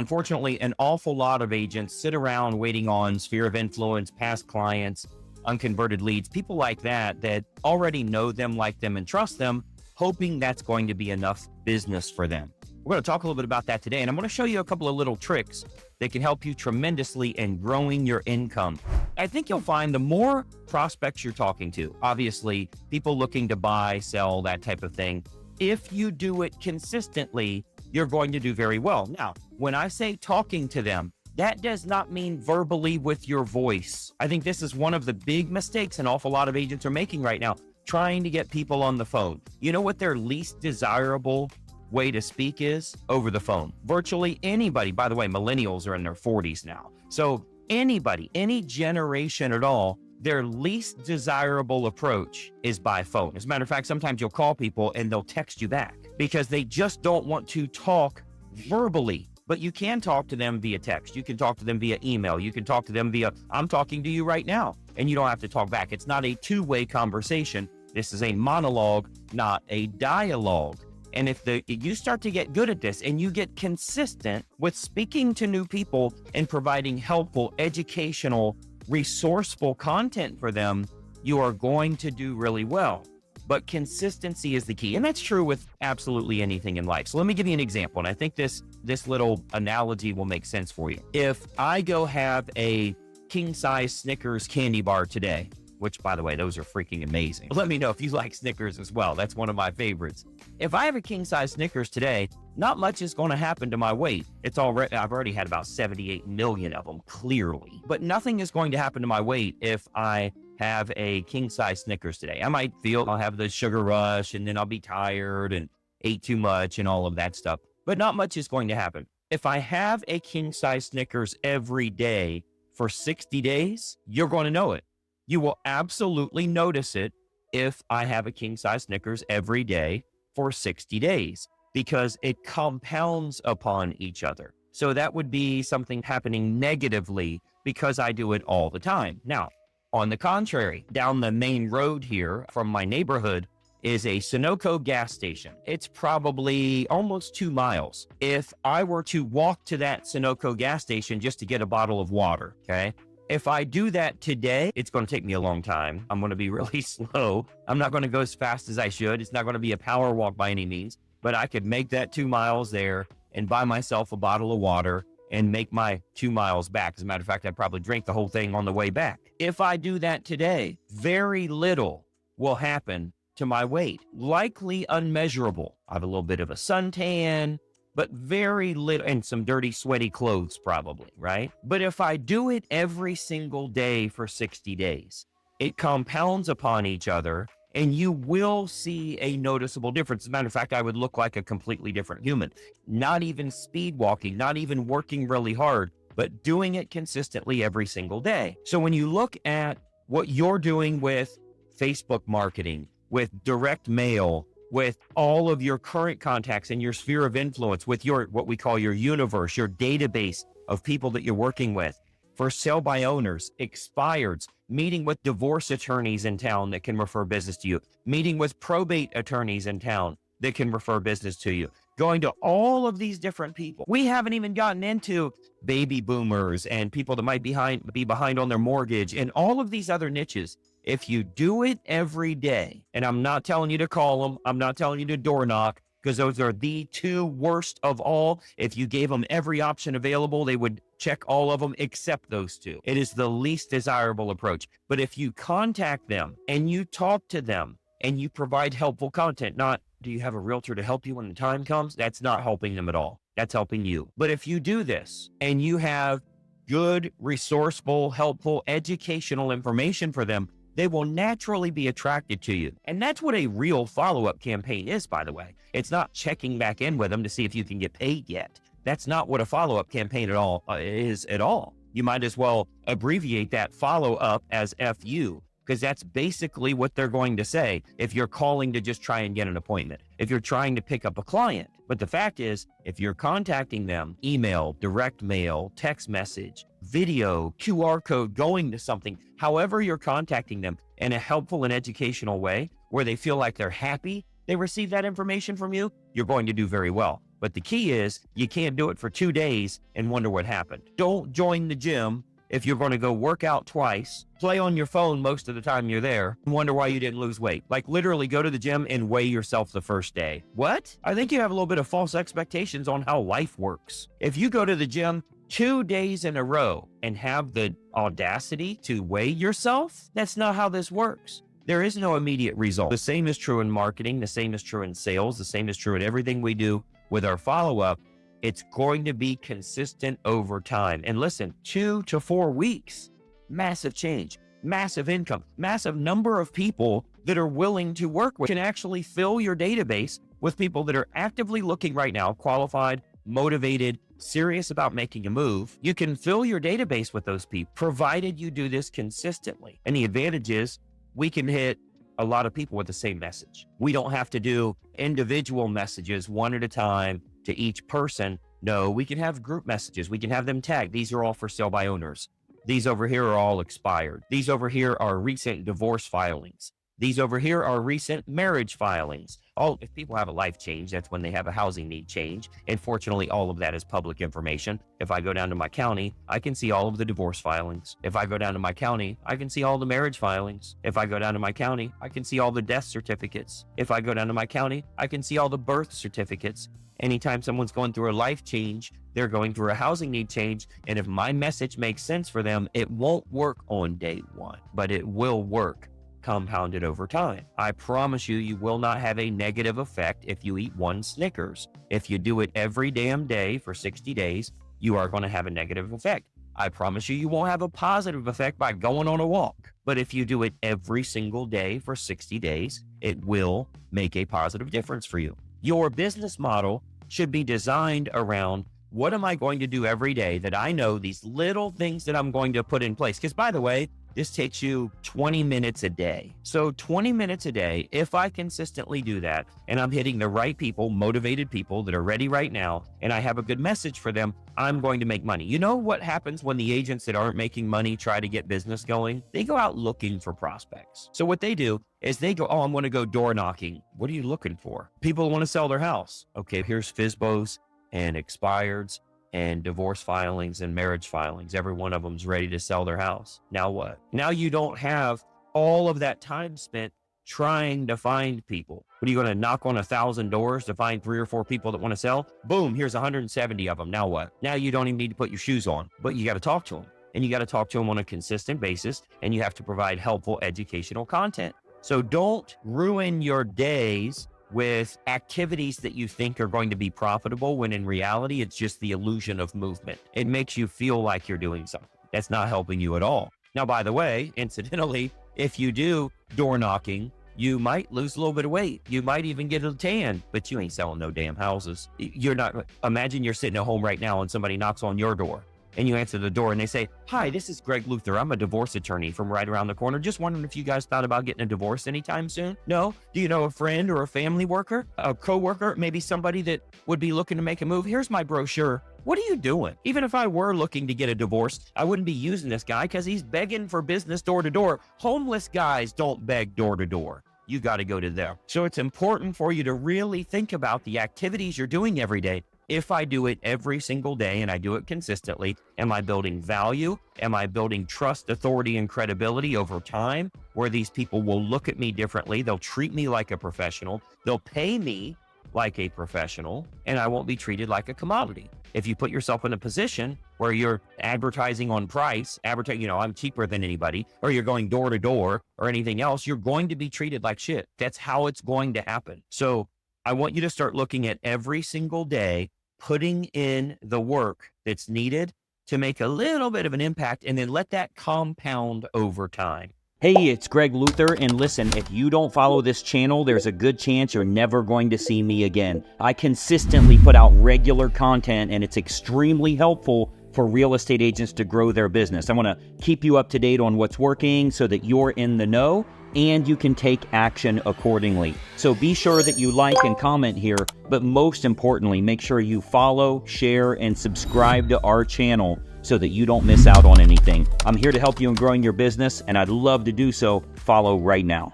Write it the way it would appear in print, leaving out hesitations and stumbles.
Unfortunately, an awful lot of agents sit around waiting on sphere of influence, past clients, unconverted leads, people like that, that already know them, like them, and trust them, hoping that's going to be enough business for them. We're going to talk a little bit about that today, and I'm going to show you a couple of little tricks that can help you tremendously in growing your income. I think you'll find the more prospects you're talking to, obviously people looking to buy, sell, that type of thing, if you do it consistently, you're going to do very well. Now, when I say talking to them, that does not mean verbally with your voice. I think this is one of the big mistakes an awful lot of agents are making right now, trying to get people on the phone. You know what their least desirable way to speak is? Over the phone. Virtually anybody, by the way, millennials are in their 40s now. So anybody, any generation at all, their least desirable approach is by phone. As a matter of fact, sometimes you'll call people and they'll text you back because they just don't want to talk verbally. But you can talk to them via text. You can talk to them via email. You can talk to them via, I'm talking to you right now, and you don't have to talk back. It's not a two-way conversation. This is a monologue, not a dialogue. And if you start to get good at this and you get consistent with speaking to new people and providing helpful, educational, resourceful content for them, you are going to do really well. But consistency is the key. And that's true with absolutely anything in life. So let me give you an example. And I think this little analogy will make sense for you. If I go have a king size Snickers candy bar today, which by the way, those are freaking amazing. Let me know if you like Snickers as well. That's one of my favorites. If I have a king size Snickers today, not much is going to happen to my weight. I've already had about 78 million of them, clearly. But nothing is going to happen to my weight if I have a king size Snickers today. I might feel I'll have the sugar rush and then I'll be tired and ate too much and all of that stuff. But not much is going to happen. If I have a king size Snickers every day for 60 days, you're going to know it. You will absolutely notice it if I have a king size Snickers every day for 60 days because it compounds upon each other. So that would be something happening negatively because I do it all the time. Now, on the contrary, down the main road here from my neighborhood is a Sunoco gas station. It's probably almost 2 miles. If I were to walk to that Sunoco gas station just to get a bottle of water, okay? If I do that today, it's going to take me a long time. I'm going to be really slow. I'm not going to go as fast as I should. It's not going to be a power walk by any means, but I could make that 2 miles there and buy myself a bottle of water and make my 2 miles back. As a matter of fact, I'd probably drink the whole thing on the way back. If I do that today, very little will happen to my weight. Likely unmeasurable. I have a little bit of a suntan, but very little, and some dirty, sweaty clothes probably, right? But if I do it every single day for 60 days, it compounds upon each other and you will see a noticeable difference. As a matter of fact, I would look like a completely different human. Not even speed walking, not even working really hard, but doing it consistently every single day. So when you look at what you're doing with Facebook marketing, with direct mail, with all of your current contacts in your sphere of influence, with your, what we call your universe, your database of people that you're working with, for sale by owners, expireds, meeting with divorce attorneys in town that can refer business to you, meeting with probate attorneys in town that can refer business to you, going to all of these different people. We haven't even gotten into baby boomers and people that might be behind on their mortgage and all of these other niches. If you do it every day, and I'm not telling you to call them, I'm not telling you to door knock, because those are the two worst of all. If you gave them every option available, they would check all of them except those two. It is the least desirable approach. But if you contact them and you talk to them and you provide helpful content, not, do you have a realtor to help you when the time comes? That's not helping them at all. That's helping you. But if you do this and you have good, resourceful, helpful, educational information for them, they will naturally be attracted to you. And that's what a real follow-up campaign is, by the way. It's not checking back in with them to see if you can get paid yet. That's not what a follow-up campaign is at all. You might as well abbreviate that follow-up as FU, because that's basically what they're going to say if you're calling to just try and get an appointment, if you're trying to pick up a client. But the fact is, if you're contacting them, email, direct mail, text message, video, QR code, going to something, however you're contacting them in a helpful and educational way where they feel like they're happy they receive that information from you, you're going to do very well. But the key is you can't do it for 2 days and wonder what happened. Don't join the gym if you're going to go work out twice, play on your phone most of the time you're there, and wonder why you didn't lose weight. Like literally go to the gym and weigh yourself the first day. What? I think you have a little bit of false expectations on how life works. If you go to the gym 2 days in a row and have the audacity to weigh yourself, that's not how this works. There is no immediate result. The same is true in marketing. The same is true in sales. The same is true in everything we do with our follow-up. It's going to be consistent over time. And listen, 2 to 4 weeks, massive change, massive income, massive number of people that are willing to work with. You can actually fill your database with people that are actively looking right now, qualified, motivated, serious about making a move. You can fill your database with those people, provided you do this consistently. And the advantage is we can hit a lot of people with the same message. We don't have to do individual messages one at a time to each person. No, we can have group messages. We can have them tagged. These are all for sale by owners. These over here are all expired. These over here are recent divorce filings. These over here are recent marriage filings. If people have a life change, that's when they have a housing need change. And fortunately, all of that is public information. If I go down to my county, I can see all of the divorce filings. If I go down to my county, I can see all the marriage filings. If I go down to my county, I can see all the death certificates. If I go down to my county, I can see all the birth certificates. Anytime someone's going through a life change, they're going through a housing need change. And if my message makes sense for them, it won't work on day one, but it will work compounded over time. I promise you, you will not have a negative effect if you eat one Snickers. If you do it every damn day for 60 days, you are going to have a negative effect. I promise you, you won't have a positive effect by going on a walk. But if you do it every single day for 60 days, it will make a positive difference for you. Your business model should be designed around, what am I going to do every day that I know these little things that I'm going to put in place? Because by the way, this takes you 20 minutes a day. So 20 minutes a day, if I consistently do that, and I'm hitting the right people, motivated people that are ready right now, and I have a good message for them, I'm going to make money. You know what happens when the agents that aren't making money try to get business going? They go out looking for prospects. So what they do is they go, I'm going to go door knocking. What are you looking for? People want to sell their house. Okay, here's FSBOs and expireds and divorce filings and marriage filings. Every one of them's ready to sell their house. Now what? Now you don't have all of that time spent trying to find people. What are you going to knock on 1,000 doors to find 3 or 4 people that want to sell? Boom, here's 170 of them. Now what? Now you don't even need to put your shoes on, but you got to talk to them, and you got to talk to them on a consistent basis, and you have to provide helpful educational content. So don't ruin your days with activities that you think are going to be profitable, when in reality, it's just the illusion of movement. It makes you feel like you're doing something. That's not helping you at all. Now, by the way, incidentally, if you do door knocking, you might lose a little bit of weight. You might even get a tan, but you ain't selling no damn houses. You're not. Imagine you're sitting at home right now and somebody knocks on your door. And you answer the door and they say, "Hi, this is Greg Luther. I'm a divorce attorney from right around the corner. Just wondering if you guys thought about getting a divorce anytime soon?" No? Do you know a friend or a family worker, a coworker, maybe somebody that would be looking to make a move? Here's my brochure. What are you doing? Even if I were looking to get a divorce, I wouldn't be using this guy because he's begging for business door to door. Homeless guys don't beg door to door. You got to go to them. So it's important for you to really think about the activities you're doing every day. If I do it every single day and I do it consistently, am I building value? Am I building trust, authority, and credibility over time, where these people will look at me differently? They'll treat me like a professional. They'll pay me like a professional, and I won't be treated like a commodity. If you put yourself in a position where you're advertising on price, I'm cheaper than anybody, or you're going door to door or anything else, you're going to be treated like shit. That's how it's going to happen. So I want you to start looking at every single day, putting in the work that's needed to make a little bit of an impact, and then let that compound over time. Hey, it's Greg Luther, and listen, if you don't follow this channel, there's a good chance you're never going to see me again. I consistently put out regular content, and it's extremely helpful for real estate agents to grow their business. I want to keep you up to date on what's working so that you're in the know and you can take action accordingly. So be sure that you like and comment here, but most importantly, make sure you follow, share, and subscribe to our channel so that you don't miss out on anything. I'm here to help you in growing your business, and I'd love to do so. Follow right now.